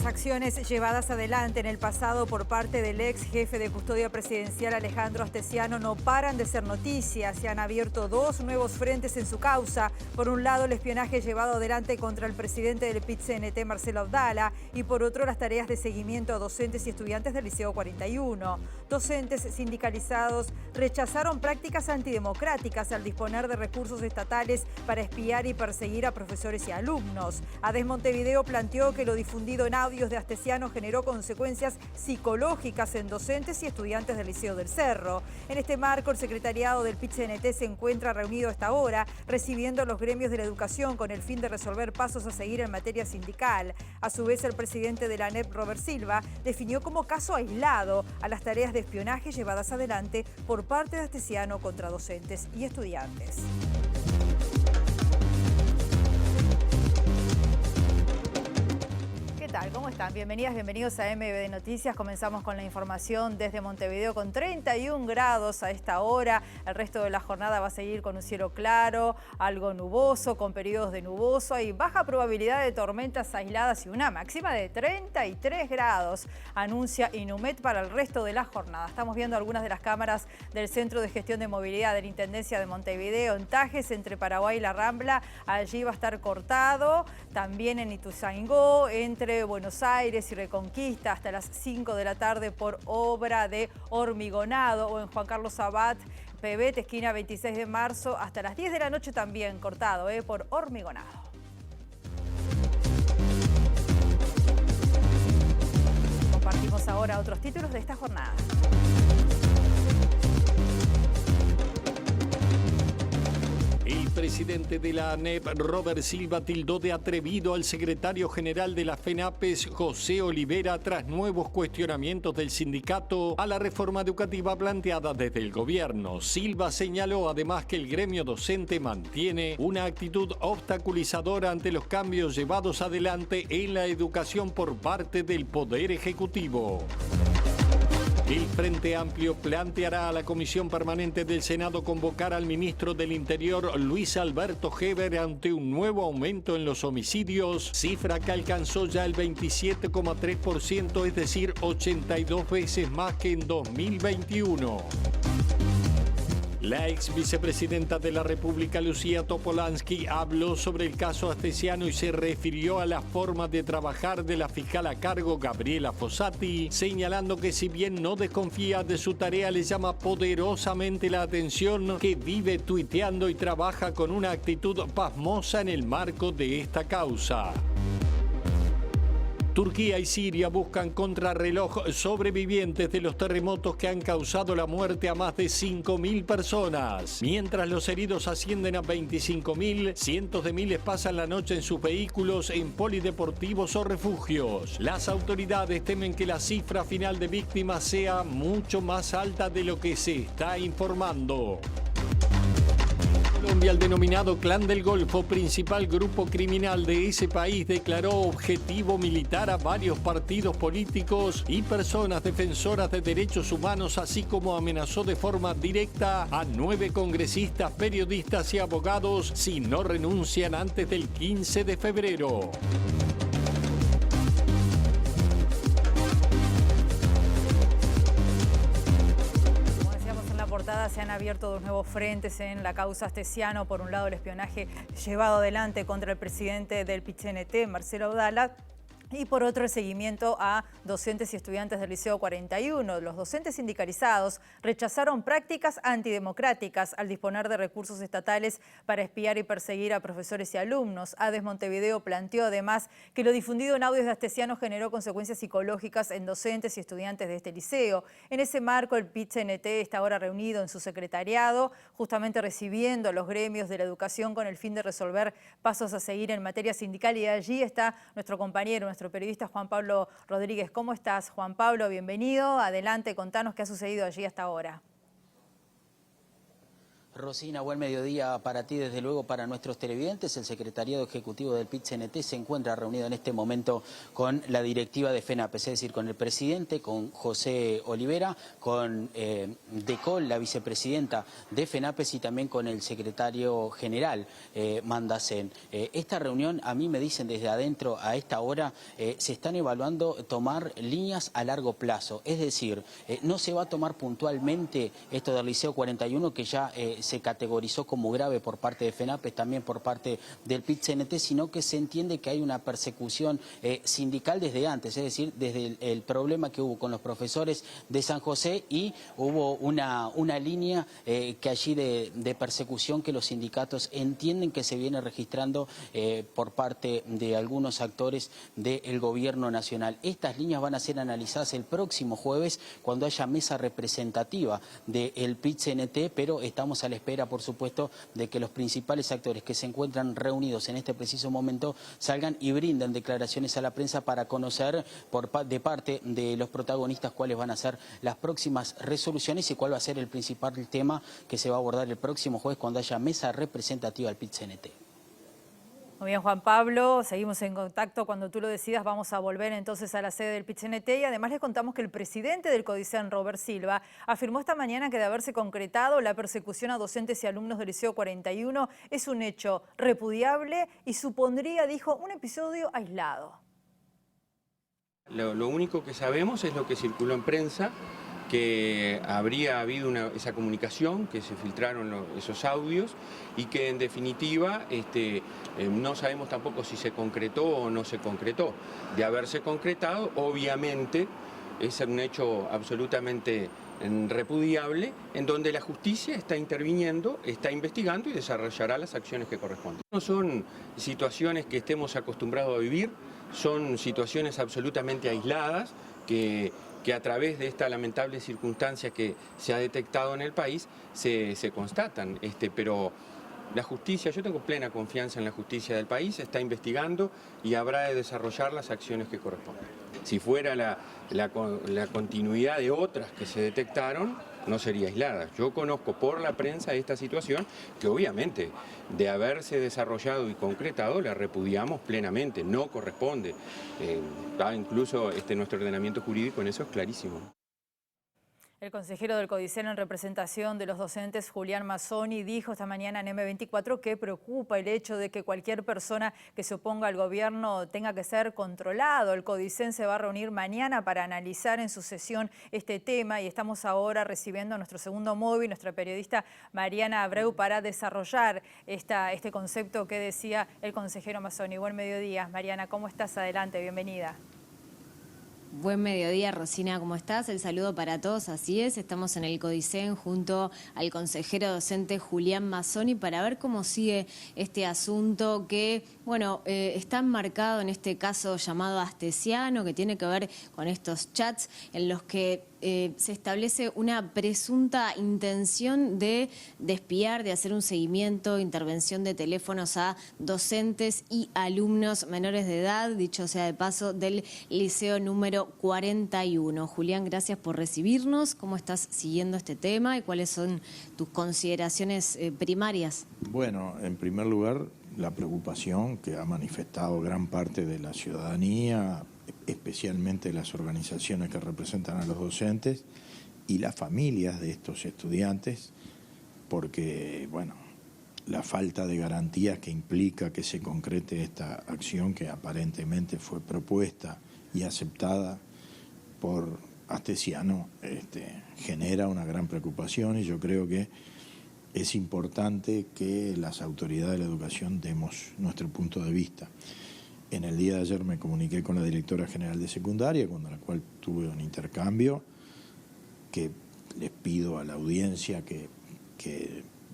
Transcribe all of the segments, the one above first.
Las acciones llevadas adelante en el pasado por parte del ex jefe de custodia presidencial Alejandro Astesiano no paran de ser noticia. Se han abierto dos nuevos frentes en su causa. Por un lado, el espionaje llevado adelante contra el presidente del PIT-CNT, Marcelo Abdala, y por otro, las tareas de seguimiento a docentes y estudiantes del Liceo 41. Docentes sindicalizados rechazaron prácticas antidemocráticas al disponer de recursos estatales para espiar y perseguir a profesores y alumnos. ADES Montevideo planteó que lo difundido en audios de Astesiano generó consecuencias psicológicas en docentes y estudiantes del Liceo del Cerro. En este marco, el secretariado del PIT-CNT se encuentra reunido a esta hora, recibiendo a los gremios de la educación con el fin de resolver pasos a seguir en materia sindical. A su vez, el presidente de la ANEP, Robert Silva, definió como caso aislado a las tareas de espionaje llevadas adelante por parte de Astesiano contra docentes y estudiantes. ¿Qué tal? ¿Cómo están? Bienvenidas, bienvenidos a MBD Noticias. Comenzamos con la información desde Montevideo con 31 grados a esta hora. El resto de la jornada va a seguir con un cielo claro, algo nuboso, con periodos de nuboso. Hay baja probabilidad de tormentas aisladas y una máxima de 33 grados. Anuncia Inumet para el resto de la jornada. Estamos viendo algunas de las cámaras del Centro de Gestión de Movilidad de la Intendencia de Montevideo en Tajes, entre Paraguay y La Rambla. Allí va a estar cortado. También en Ituzaingó, entre Buenos Aires y Reconquista, hasta las 5 de la tarde por obra de hormigonado, o en Juan Carlos Abad, Pebet, esquina 26 de marzo, hasta las 10 de la noche también cortado por hormigonado. Compartimos ahora otros títulos de esta jornada. El presidente de la ANEP, Robert Silva, tildó de atrevido al secretario general de la FENAPES, José Olivera, tras nuevos cuestionamientos del sindicato a la reforma educativa planteada desde el gobierno. Silva señaló además que el gremio docente mantiene una actitud obstaculizadora ante los cambios llevados adelante en la educación por parte del Poder Ejecutivo. El Frente Amplio planteará a la Comisión Permanente del Senado convocar al ministro del Interior, Luis Alberto Heber, ante un nuevo aumento en los homicidios, cifra que alcanzó ya el 27,3%, es decir, 82 veces más que en 2021. La ex vicepresidenta de la República, Lucía Topolansky, habló sobre el caso Astesiano y se refirió a la forma de trabajar de la fiscal a cargo, Gabriela Fossati, señalando que si bien no desconfía de su tarea, le llama poderosamente la atención que vive tuiteando y trabaja con una actitud pasmosa en el marco de esta causa. Turquía y Siria buscan contrarreloj sobrevivientes de los terremotos que han causado la muerte a más de 5.000 personas. Mientras los heridos ascienden a 25.000, cientos de miles pasan la noche en sus vehículos, en polideportivos o refugios. Las autoridades temen que la cifra final de víctimas sea mucho más alta de lo que se está informando. Colombia, el denominado Clan del Golfo, principal grupo criminal de ese país, declaró objetivo militar a varios partidos políticos y personas defensoras de derechos humanos, así como amenazó de forma directa a 9 congresistas, periodistas y abogados si no renuncian antes del 15 de febrero. Se han abierto dos nuevos frentes en la causa Astesiano. Por un lado, el espionaje llevado adelante contra el presidente del PIT-CNT, Marcelo Abdala, y por otro, el seguimiento a docentes y estudiantes del Liceo 41. Los docentes sindicalizados rechazaron prácticas antidemocráticas al disponer de recursos estatales para espiar y perseguir a profesores y alumnos. ADES Montevideo planteó además que lo difundido en audios de Astesiano generó consecuencias psicológicas en docentes y estudiantes de este liceo. En ese marco, el PIT-CNT está ahora reunido en su secretariado, justamente recibiendo a los gremios de la educación con el fin de resolver pasos a seguir en materia sindical. Y allí está nuestro compañero, nuestro periodista Juan Pablo Rodríguez. ¿Cómo estás, Juan Pablo? Bienvenido. Adelante, contanos qué ha sucedido allí hasta ahora. Rosina, buen mediodía para ti, desde luego para nuestros televidentes. El secretariado ejecutivo del PIT-CNT se encuentra reunido en este momento con la directiva de FENAPES, es decir, con el presidente, con José Olivera, con Decol, la vicepresidenta de FENAPES, y también con el secretario general, Mandacén. Esta reunión, a mí me dicen desde adentro, a esta hora, se están evaluando tomar líneas a largo plazo. Es decir, no se va a tomar puntualmente esto del Liceo 41, que ya se categorizó como grave por parte de FENAPES, también por parte del PIT-CNT, sino que se entiende que hay una persecución sindical desde antes, es decir, desde el problema que hubo con los profesores de San José, y hubo una línea que allí de persecución que los sindicatos entienden que se viene registrando por parte de algunos actores del gobierno nacional. Estas líneas van a ser analizadas el próximo jueves cuando haya mesa representativa del PIT-CNT, pero estamos a la espera, por supuesto, de que los principales actores que se encuentran reunidos en este preciso momento salgan y brinden declaraciones a la prensa para conocer de parte de los protagonistas cuáles van a ser las próximas resoluciones y cuál va a ser el principal tema que se va a abordar el próximo jueves cuando haya mesa representativa del PIT-CNT. Muy bien, Juan Pablo, seguimos en contacto. Cuando tú lo decidas vamos a volver entonces a la sede del PIT-CNT, y además les contamos que el presidente del CODICEN, Robert Silva, afirmó esta mañana que de haberse concretado la persecución a docentes y alumnos del Liceo 41 es un hecho repudiable y supondría, dijo, un episodio aislado. Lo único que sabemos es lo que circuló en prensa, que habría habido esa comunicación, que se filtraron esos audios y que en definitiva no sabemos tampoco si se concretó o no se concretó. De haberse concretado, obviamente es un hecho absolutamente repudiable, en donde la justicia está interviniendo, está investigando y desarrollará las acciones que corresponden. No son situaciones que estemos acostumbrados a vivir, son situaciones absolutamente aisladas que a través de esta lamentable circunstancia que se ha detectado en el país se constatan. Pero la justicia, yo tengo plena confianza en la justicia del país, está investigando y habrá de desarrollar las acciones que corresponden. Si fuera la continuidad de otras que se detectaron, no sería aislada. Yo conozco por la prensa esta situación que obviamente de haberse desarrollado y concretado la repudiamos plenamente, no corresponde. Incluso nuestro ordenamiento jurídico en eso es clarísimo. El consejero del CODICEN en representación de los docentes, Julián Mazzoni, dijo esta mañana en M24 que preocupa el hecho de que cualquier persona que se oponga al gobierno tenga que ser controlado. El CODICEN se va a reunir mañana para analizar en su sesión este tema, y estamos ahora recibiendo a nuestro segundo móvil, nuestra periodista Mariana Abreu, para desarrollar este concepto que decía el consejero Mazzoni. Buen mediodía, Mariana, ¿cómo estás? Adelante, bienvenida. Buen mediodía, Rosina, ¿cómo estás? El saludo para todos, así es, estamos en el CODICEN junto al consejero docente Julián Mazzoni para ver cómo sigue este asunto que, bueno, está enmarcado en este caso llamado Astesiano, que tiene que ver con estos chats en los que se establece una presunta intención de espiar, de hacer un seguimiento, intervención de teléfonos a docentes y alumnos menores de edad, dicho sea de paso, del liceo número 41. Julián, gracias por recibirnos. ¿Cómo estás siguiendo este tema y cuáles son tus consideraciones primarias? Bueno, en primer lugar, la preocupación que ha manifestado gran parte de la ciudadanía, especialmente las organizaciones que representan a los docentes y las familias de estos estudiantes, porque, bueno, la falta de garantías que implica que se concrete esta acción que aparentemente fue propuesta y aceptada por Astesiano genera una gran preocupación, y yo creo que es importante que las autoridades de la educación demos nuestro punto de vista. En el día de ayer me comuniqué con la directora general de secundaria, con la cual tuve un intercambio, que les pido a la audiencia que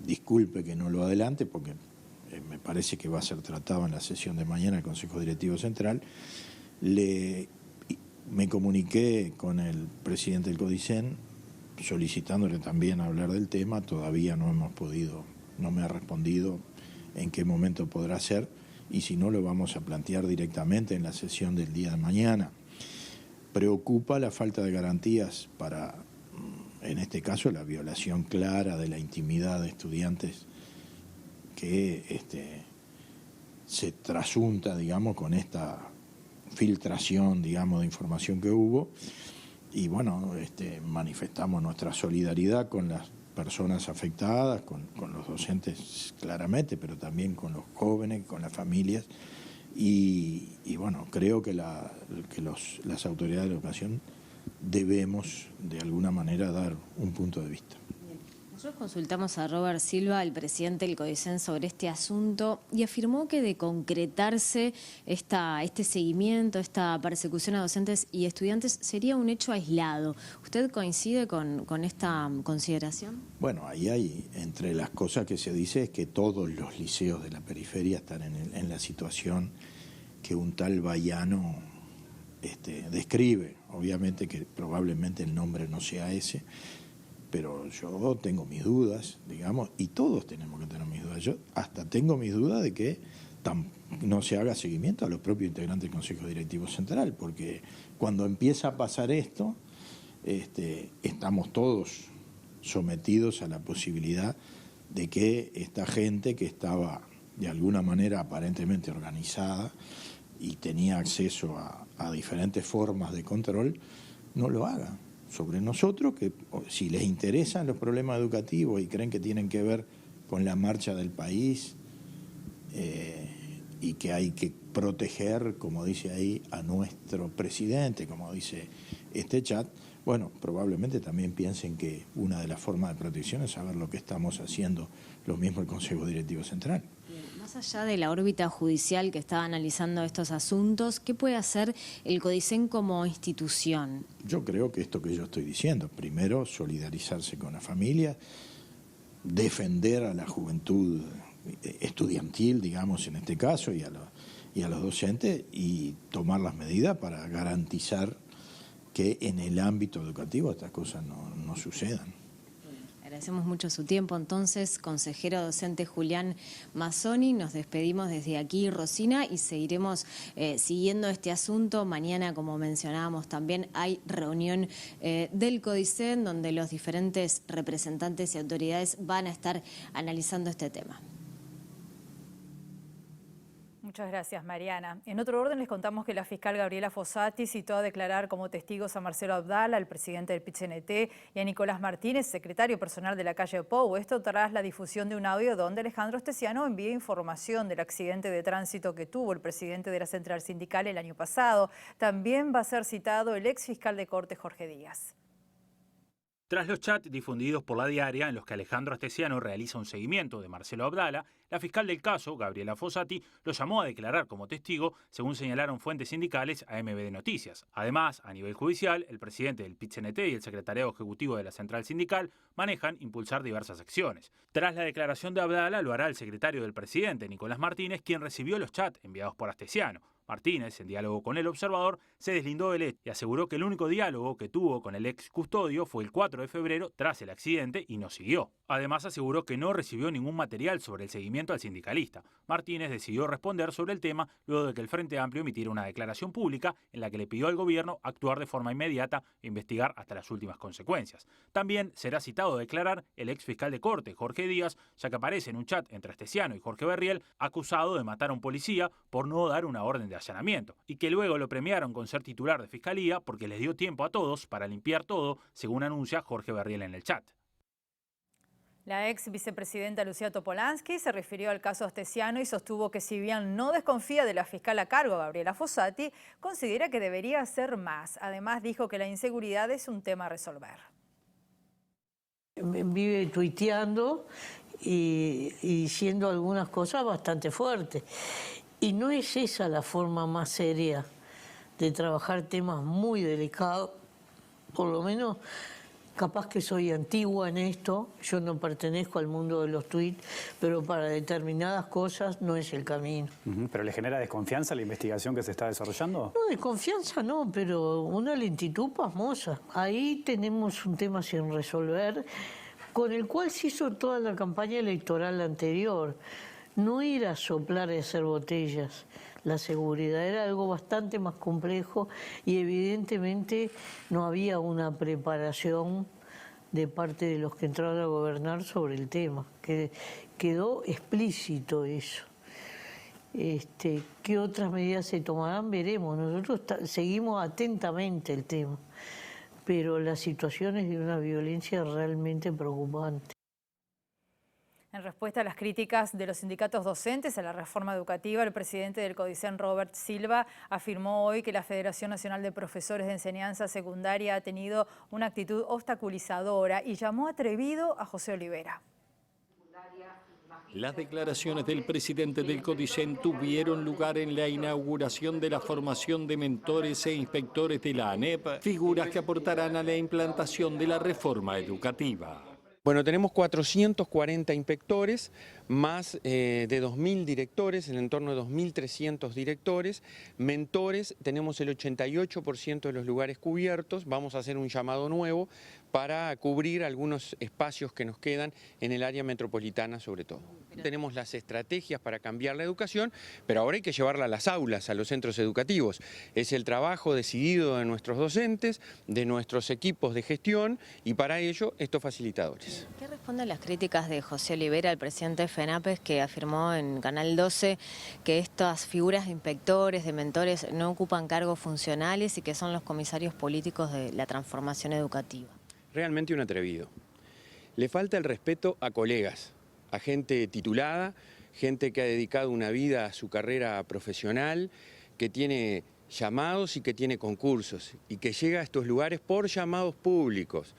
disculpe que no lo adelante, porque me parece que va a ser tratado en la sesión de mañana del Consejo Directivo Central. Me comuniqué con el presidente del CODICEN solicitándole también hablar del tema. Todavía no me ha respondido en qué momento podrá ser, y si no, lo vamos a plantear directamente en la sesión del día de mañana. Preocupa la falta de garantías para en este caso la violación clara de la intimidad de estudiantes que se trasunta, digamos, con esta filtración, digamos, de información que hubo. Y bueno, manifestamos nuestra solidaridad con las personas afectadas, con los docentes claramente, pero también con los jóvenes, con las familias. Y bueno, creo que las autoridades de la educación debemos de alguna manera dar un punto de vista. Nosotros consultamos a Robert Silva, el presidente del CODICEN, sobre este asunto y afirmó que de concretarse este seguimiento, esta persecución a docentes y estudiantes sería un hecho aislado. ¿Usted coincide con esta consideración? Bueno, ahí hay, entre las cosas que se dice es que todos los liceos de la periferia están en la situación que un tal Bayano describe. Obviamente que probablemente el nombre no sea ese, pero yo tengo mis dudas, digamos, y todos tenemos que tener mis dudas. Yo hasta tengo mis dudas de que no se haga seguimiento a los propios integrantes del Consejo Directivo Central, porque cuando empieza a pasar esto, estamos todos sometidos a la posibilidad de que esta gente que estaba de alguna manera aparentemente organizada y tenía acceso a diferentes formas de control, no lo haga sobre nosotros, que si les interesan los problemas educativos y creen que tienen que ver con la marcha del país y que hay que proteger, como dice ahí, a nuestro presidente, como dice este chat, bueno, probablemente también piensen que una de las formas de protección es saber lo que estamos haciendo los miembros del Consejo Directivo Central. Más allá de la órbita judicial que está analizando estos asuntos, ¿qué puede hacer el CODICEN como institución? Yo creo que esto que yo estoy diciendo, primero solidarizarse con la familia, defender a la juventud estudiantil, digamos, en este caso, y a los docentes, y tomar las medidas para garantizar que en el ámbito educativo estas cosas no sucedan. Agradecemos mucho su tiempo, entonces, consejero docente Julián Mazzoni. Nos despedimos desde aquí, Rosina, y seguiremos siguiendo este asunto. Mañana, como mencionábamos, también hay reunión del CODICEN, donde los diferentes representantes y autoridades van a estar analizando este tema. Muchas gracias, Mariana. En otro orden, les contamos que la fiscal Gabriela Fossati citó a declarar como testigos a Marcelo Abdala, el presidente del PIT-CNT, y a Nicolás Martínez, secretario personal de la calle Pou. Esto tras la difusión de un audio donde Alejandro Astesiano envía información del accidente de tránsito que tuvo el presidente de la Central Sindical el año pasado. También va a ser citado el ex fiscal de Corte, Jorge Díaz. Tras los chats difundidos por La Diaria en los que Alejandro Astesiano realiza un seguimiento de Marcelo Abdala, la fiscal del caso, Gabriela Fossati, lo llamó a declarar como testigo, según señalaron fuentes sindicales a MBD Noticias. Además, a nivel judicial, el presidente del PIT-CNT y el secretariado ejecutivo de la Central Sindical manejan impulsar diversas acciones. Tras la declaración de Abdala, lo hará el secretario del presidente, Nicolás Martínez, quien recibió los chats enviados por Astesiano. Martínez, en diálogo con El Observador, se deslindó del hecho y aseguró que el único diálogo que tuvo con el ex custodio fue el 4 de febrero tras el accidente y no siguió. Además, aseguró que no recibió ningún material sobre el seguimiento al sindicalista. Martínez decidió responder sobre el tema luego de que el Frente Amplio emitiera una declaración pública en la que le pidió al gobierno actuar de forma inmediata e investigar hasta las últimas consecuencias. También será citado a declarar el ex fiscal de Corte, Jorge Díaz, ya que aparece en un chat entre Astesiano y Jorge Berriel, acusado de matar a un policía por no dar una orden de allanamiento, y que luego lo premiaron con ser titular de Fiscalía porque les dio tiempo a todos para limpiar todo, según anuncia Jorge Berriel en el chat. La ex vicepresidenta Lucía Topolansky se refirió al caso Astesiano y sostuvo que si bien no desconfía de la fiscal a cargo, Gabriela Fossati, considera que debería hacer más. Además, dijo que la inseguridad es un tema a resolver. Vive tuiteando y diciendo algunas cosas bastante fuertes. Y no es esa la forma más seria de trabajar temas muy delicados, por lo menos. Capaz que soy antigua en esto, yo no pertenezco al mundo de los tweets, pero para determinadas cosas no es el camino. ¿Pero le genera desconfianza la investigación que se está desarrollando? No, desconfianza no, pero una lentitud pasmosa. Ahí tenemos un tema sin resolver, con el cual se hizo toda la campaña electoral anterior. No era soplar y hacer botellas. La seguridad era algo bastante más complejo y evidentemente no había una preparación de parte de los que entraron a gobernar sobre el tema, que quedó explícito eso. ¿Qué otras medidas se tomarán? Veremos. Nosotros seguimos atentamente el tema, pero la situación es de una violencia realmente preocupante. En respuesta a las críticas de los sindicatos docentes a la reforma educativa, el presidente del CODICEN, Robert Silva, afirmó hoy que la Federación Nacional de Profesores de Enseñanza Secundaria ha tenido una actitud obstaculizadora y llamó atrevido a José Olivera. Las declaraciones del presidente del CODICEN tuvieron lugar en la inauguración de la formación de mentores e inspectores de la ANEP, figuras que aportarán a la implantación de la reforma educativa. Bueno, tenemos 440 inspectores, más de 2.000 directores, en torno de 2.300 directores. Mentores, tenemos el 88% de los lugares cubiertos. Vamos a hacer un llamado nuevo para cubrir algunos espacios que nos quedan en el área metropolitana sobre todo. Tenemos las estrategias para cambiar la educación, pero ahora hay que llevarla a las aulas, a los centros educativos. Es el trabajo decidido de nuestros docentes, de nuestros equipos de gestión y para ello estos facilitadores. ¿Qué responden las críticas de José Olivera, el presidente de FENAPES, que afirmó en Canal 12 que estas figuras de inspectores, de mentores, no ocupan cargos funcionales y que son los comisarios políticos de la transformación educativa? Realmente un atrevido. Le falta el respeto a colegas, a gente titulada, gente que ha dedicado una vida a su carrera profesional, que tiene llamados y que tiene concursos y que llega a estos lugares por llamados públicos,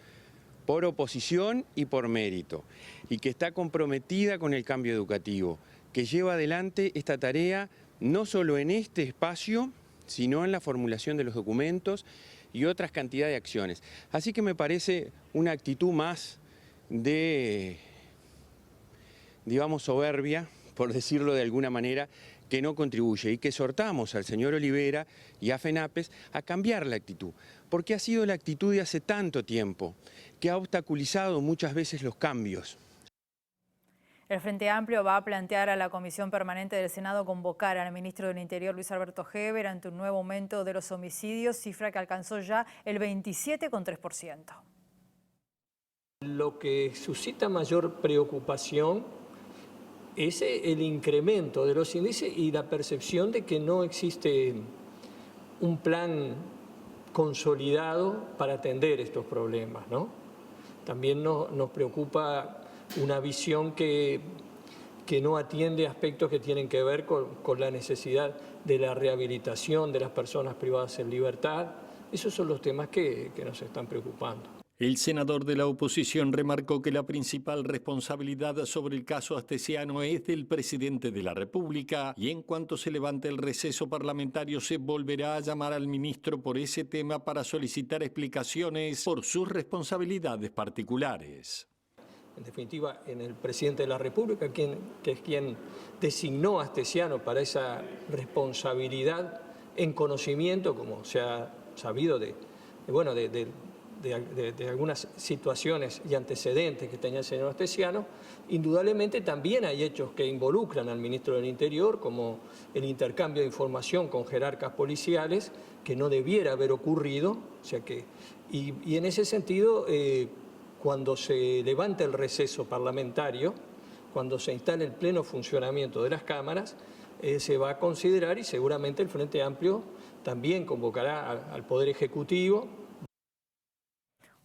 por oposición y por mérito, y que está comprometida con el cambio educativo, que lleva adelante esta tarea no solo en este espacio, sino en la formulación de los documentos y otras cantidad de acciones. Así que me parece una actitud más de, digamos, soberbia, por decirlo de alguna manera, que no contribuye y que exhortamos al señor Olivera y a FENAPES a cambiar la actitud, porque ha sido la actitud de hace tanto tiempo, que ha obstaculizado muchas veces los cambios. El Frente Amplio va a plantear a la Comisión Permanente del Senado convocar al ministro del Interior, Luis Alberto Heber, ante un nuevo aumento de los homicidios, cifra que alcanzó ya el 27,3%. Lo que suscita mayor preocupación es el incremento de los índices y la percepción de que no existe un plan consolidado para atender estos problemas, ¿no? También nos preocupa una visión que no atiende aspectos que tienen que ver con la necesidad de la rehabilitación de las personas privadas en libertad. Esos son los temas que nos están preocupando. El senador de la oposición remarcó que la principal responsabilidad sobre el caso Astesiano es del presidente de la República y en cuanto se levante el receso parlamentario se volverá a llamar al ministro por ese tema para solicitar explicaciones por sus responsabilidades particulares. En definitiva, en el presidente de la República, que es quien designó a Astesiano para esa responsabilidad en conocimiento, como se ha sabido de algunas situaciones y antecedentes que tenía el señor Astesiano. Indudablemente también hay hechos que involucran al ministro del Interior, como el intercambio de información con jerarcas policiales, que no debiera haber ocurrido. O sea que, y en ese sentido, cuando se levante el receso parlamentario, cuando se instale el pleno funcionamiento de las cámaras, se va a considerar y seguramente el Frente Amplio también convocará al Poder Ejecutivo.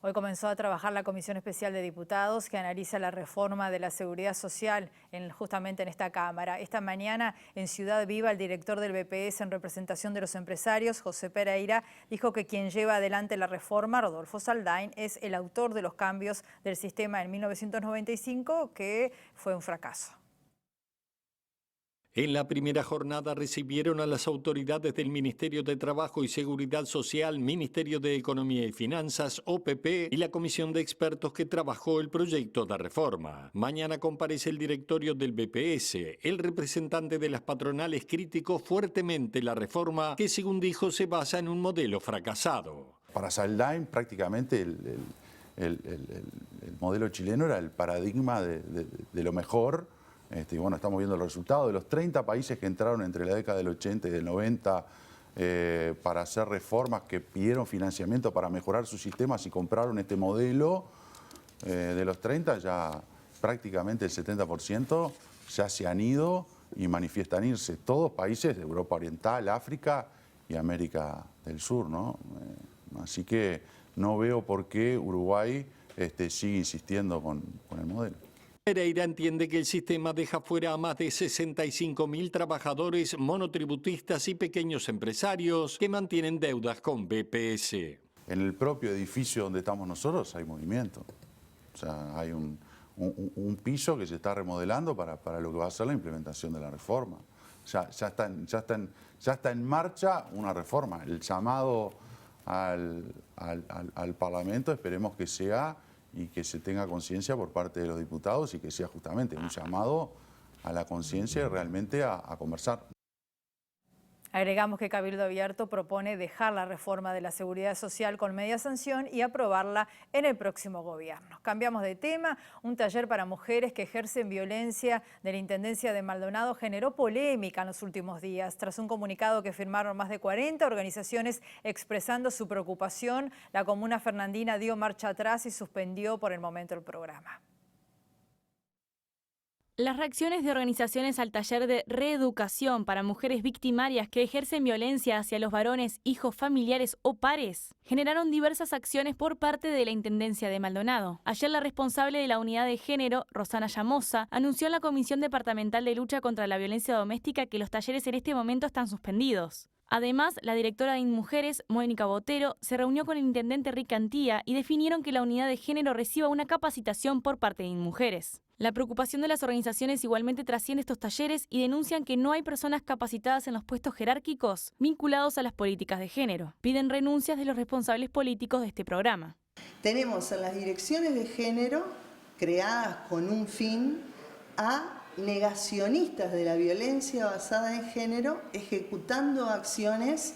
Hoy comenzó a trabajar la Comisión Especial de Diputados que analiza la reforma de la seguridad social justamente en esta Cámara. Esta mañana en Ciudad Viva el director del BPS en representación de los empresarios, José Pereira, dijo que quien lleva adelante la reforma, Rodolfo Saldain, es el autor de los cambios del sistema en 1995 que fue un fracaso. En la primera jornada recibieron a las autoridades del Ministerio de Trabajo y Seguridad Social, Ministerio de Economía y Finanzas, OPP y la comisión de expertos que trabajó el proyecto de reforma. Mañana comparece el directorio del BPS. El representante de las patronales criticó fuertemente la reforma que, según dijo, se basa en un modelo fracasado. Para Saldain prácticamente el modelo chileno era el paradigma de lo mejor. Y bueno, estamos viendo el resultado de los 30 países que entraron entre la década del 80 y del 90 para hacer reformas que pidieron financiamiento para mejorar sus sistemas y compraron este modelo. de los 30 ya prácticamente el 70% ya se han ido y manifiestan irse. Todos países de Europa Oriental, África y América del Sur, ¿no? Así que no veo por qué Uruguay sigue insistiendo con el modelo. Pereira entiende que el sistema deja fuera a más de 65.000 trabajadores monotributistas y pequeños empresarios que mantienen deudas con BPS. En el propio edificio donde estamos nosotros hay movimiento. O sea, hay un piso que se está remodelando para lo que va a ser la implementación de la reforma. Ya está en marcha una reforma. El llamado al Parlamento esperemos que sea y que se tenga conciencia por parte de los diputados y que sea justamente un llamado a la conciencia y realmente a conversar. Agregamos que Cabildo Abierto propone dejar la reforma de la Seguridad Social con media sanción y aprobarla en el próximo gobierno. Cambiamos de tema. Un taller para mujeres que ejercen violencia de la Intendencia de Maldonado generó polémica en los últimos días. Tras un comunicado que firmaron más de 40 organizaciones expresando su preocupación, la comuna fernandina dio marcha atrás y suspendió por el momento el programa. Las reacciones de organizaciones al taller de reeducación para mujeres victimarias que ejercen violencia hacia los varones, hijos, familiares o pares generaron diversas acciones por parte de la Intendencia de Maldonado. Ayer la responsable de la unidad de género, Rosana Llamosa, anunció en la Comisión Departamental de Lucha contra la Violencia Doméstica que los talleres en este momento están suspendidos. Además, la directora de INMujeres, Mónica Botero, se reunió con el intendente Rick Antía y definieron que la unidad de género reciba una capacitación por parte de INMujeres. La preocupación de las organizaciones igualmente trasciende estos talleres y denuncian que no hay personas capacitadas en los puestos jerárquicos vinculados a las políticas de género. Piden renuncias de los responsables políticos de este programa. Tenemos en las direcciones de género, creadas con un fin, a negacionistas de la violencia basada en género, ejecutando acciones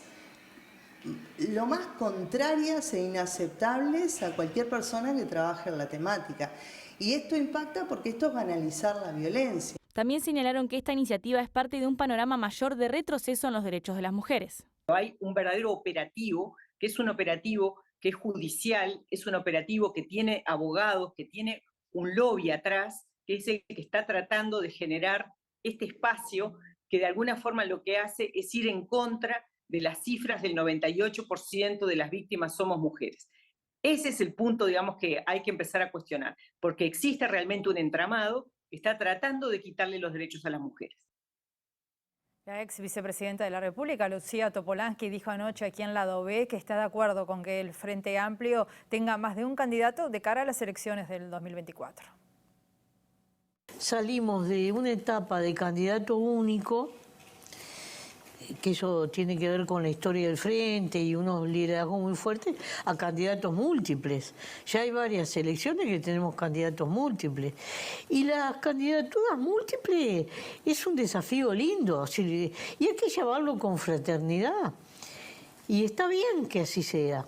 lo más contrarias e inaceptables a cualquier persona que trabaje en la temática. Y esto impacta porque esto es banalizar la violencia. También señalaron que esta iniciativa es parte de un panorama mayor de retroceso en los derechos de las mujeres. Hay un verdadero operativo, que es un operativo que es judicial, es un operativo que tiene abogados, que tiene un lobby atrás, que es el que está tratando de generar este espacio que de alguna forma lo que hace es ir en contra de las cifras del 98% de las víctimas somos mujeres. Ese es el punto, digamos, que hay que empezar a cuestionar, porque existe realmente un entramado que está tratando de quitarle los derechos a las mujeres. La ex vicepresidenta de la República, Lucía Topolansky, dijo anoche aquí en Lado B que está de acuerdo con que el Frente Amplio tenga más de un candidato de cara a las elecciones del 2024. Salimos de una etapa de candidato único, que eso tiene que ver con la historia del Frente y unos liderazgos muy fuertes, a candidatos múltiples. Ya hay varias elecciones que tenemos candidatos múltiples. Y las candidaturas múltiples es un desafío lindo, y hay que llevarlo con fraternidad. Y está bien que así sea.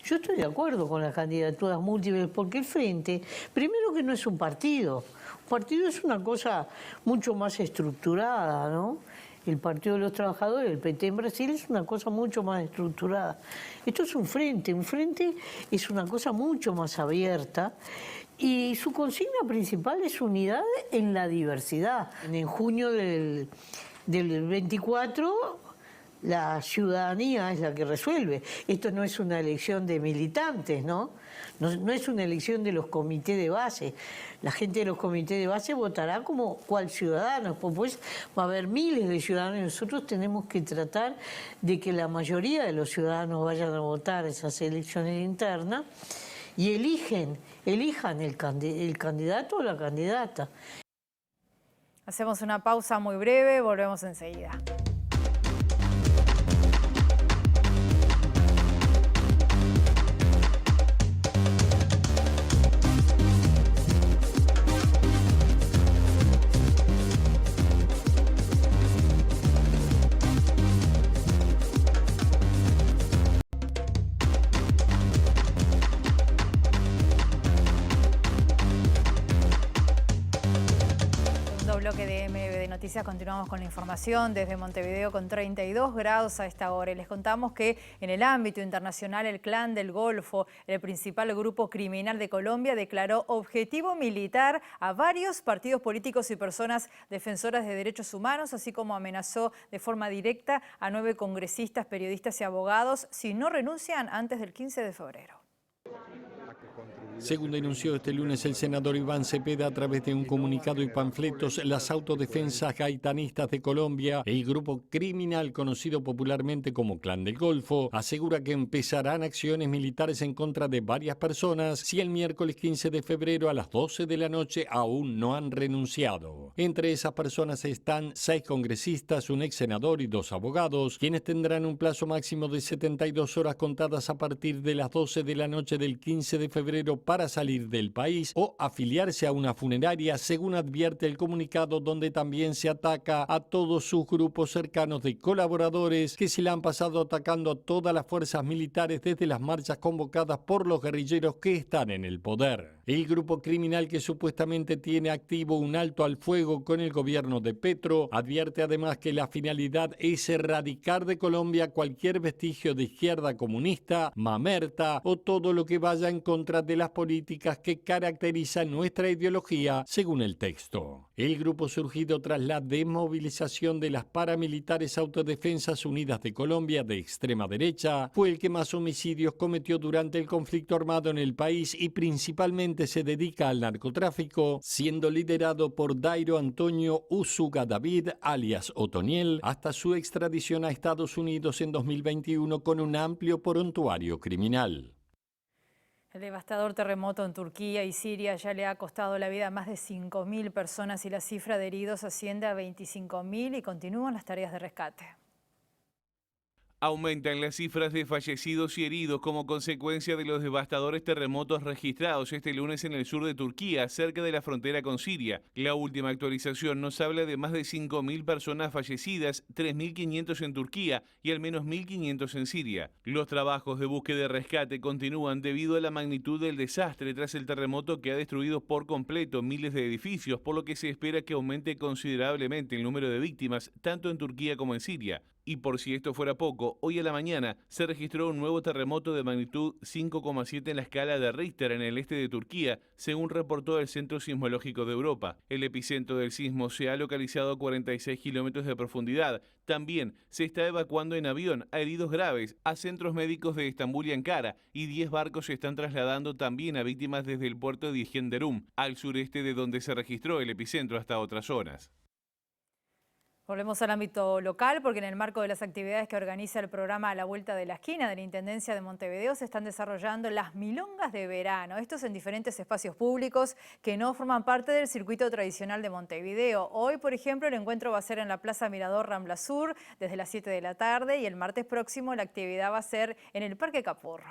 Yo estoy de acuerdo con las candidaturas múltiples porque el Frente, primero que no es un partido. Un partido es una cosa mucho más estructurada, ¿no? El Partido de los Trabajadores, el PT en Brasil, es una cosa mucho más estructurada. Esto es un frente es una cosa mucho más abierta y su consigna principal es unidad en la diversidad. En junio del 24 la ciudadanía es la que resuelve. Esto no es una elección de militantes, ¿no? No es una elección de los comités de base. La gente de los comités de base votará como cual ciudadano. Pues va a haber miles de ciudadanos y nosotros tenemos que tratar de que la mayoría de los ciudadanos vayan a votar esas elecciones internas y elijan el candidato o la candidata. Hacemos una pausa muy breve, volvemos enseguida. noticias continuamos con la información desde Montevideo con 32 grados a esta hora. Y les contamos que en el ámbito internacional el Clan del Golfo, el principal grupo criminal de Colombia, declaró objetivo militar a varios partidos políticos y personas defensoras de derechos humanos, así como amenazó de forma directa a 9 congresistas, periodistas y abogados si no renuncian antes del 15 de febrero. Según denunció este lunes el senador Iván Cepeda a través de un comunicado y panfletos, las autodefensas gaitanistas de Colombia, el grupo criminal conocido popularmente como Clan del Golfo, asegura que empezarán acciones militares en contra de varias personas si el miércoles 15 de febrero a las 12 de la noche aún no han renunciado. Entre esas personas están 6 congresistas, un ex senador y 2 abogados, quienes tendrán un plazo máximo de 72 horas contadas a partir de las 12 de la noche del 15 de febrero para salir del país o afiliarse a una funeraria, según advierte el comunicado, donde también se ataca a todos sus grupos cercanos de colaboradores que se le han pasado atacando a todas las fuerzas militares desde las marchas convocadas por los guerrilleros que están en el poder. El grupo criminal, que supuestamente tiene activo un alto al fuego con el gobierno de Petro, advierte además que la finalidad es erradicar de Colombia cualquier vestigio de izquierda comunista, mamerta o todo lo que vaya en contra de las políticas que caracterizan nuestra ideología, según el texto. El grupo, surgido tras la desmovilización de las paramilitares Autodefensas Unidas de Colombia de extrema derecha, fue el que más homicidios cometió durante el conflicto armado en el país y principalmente se dedica al narcotráfico, siendo liderado por Dairo Antonio Usuga David, alias Otoniel, hasta su extradición a Estados Unidos en 2021 con un amplio prontuario criminal. El devastador terremoto en Turquía y Siria ya le ha costado la vida a más de 5.000 personas y la cifra de heridos asciende a 25.000 y continúan las tareas de rescate. Aumentan las cifras de fallecidos y heridos como consecuencia de los devastadores terremotos registrados este lunes en el sur de Turquía, cerca de la frontera con Siria. La última actualización nos habla de más de 5.000 personas fallecidas, 3.500 en Turquía y al menos 1.500 en Siria. Los trabajos de búsqueda y rescate continúan debido a la magnitud del desastre tras el terremoto que ha destruido por completo miles de edificios, por lo que se espera que aumente considerablemente el número de víctimas, tanto en Turquía como en Siria. Y por si esto fuera poco, hoy a la mañana se registró un nuevo terremoto de magnitud 5,7 en la escala de Richter en el este de Turquía, según reportó el Centro Sismológico de Europa. El epicentro del sismo se ha localizado a 46 kilómetros de profundidad. También se está evacuando en avión a heridos graves a centros médicos de Estambul y Ankara, y 10 barcos se están trasladando también a víctimas desde el puerto de Iskenderun, al sureste de donde se registró el epicentro, hasta otras zonas. Volvemos al ámbito local porque en el marco de las actividades que organiza el programa A la Vuelta de la Esquina de la Intendencia de Montevideo se están desarrollando las milongas de verano. Estos en diferentes espacios públicos que no forman parte del circuito tradicional de Montevideo. Hoy, por ejemplo, el encuentro va a ser en la Plaza Mirador Rambla Sur desde las 7 de la tarde y el martes próximo la actividad va a ser en el Parque Capurro.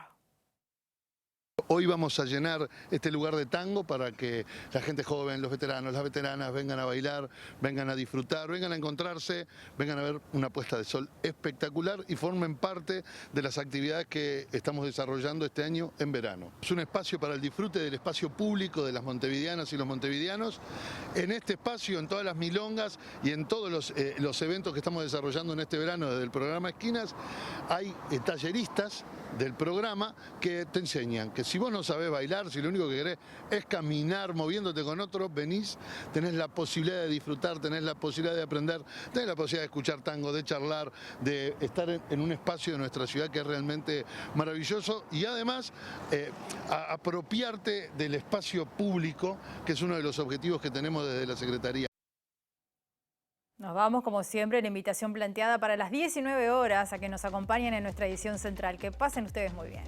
Hoy vamos a llenar este lugar de tango para que la gente joven, los veteranos, las veteranas vengan a bailar, vengan a disfrutar, vengan a encontrarse, vengan a ver una puesta de sol espectacular y formen parte de las actividades que estamos desarrollando este año en verano. Es un espacio para el disfrute del espacio público de las montevideanas y los montevideanos. En este espacio, en todas las milongas y en todos los eventos que estamos desarrollando en este verano desde el programa Esquinas, hay talleristas del programa que te enseñan que si vos no sabés bailar, si lo único que querés es caminar moviéndote con otros, venís, tenés la posibilidad de disfrutar, tenés la posibilidad de aprender, tenés la posibilidad de escuchar tango, de charlar, de estar en un espacio de nuestra ciudad que es realmente maravilloso y además apropiarte del espacio público, que es uno de los objetivos que tenemos desde la Secretaría. Nos vamos, como siempre, la invitación planteada para las 19 horas a que nos acompañen en nuestra edición central. Que pasen ustedes muy bien.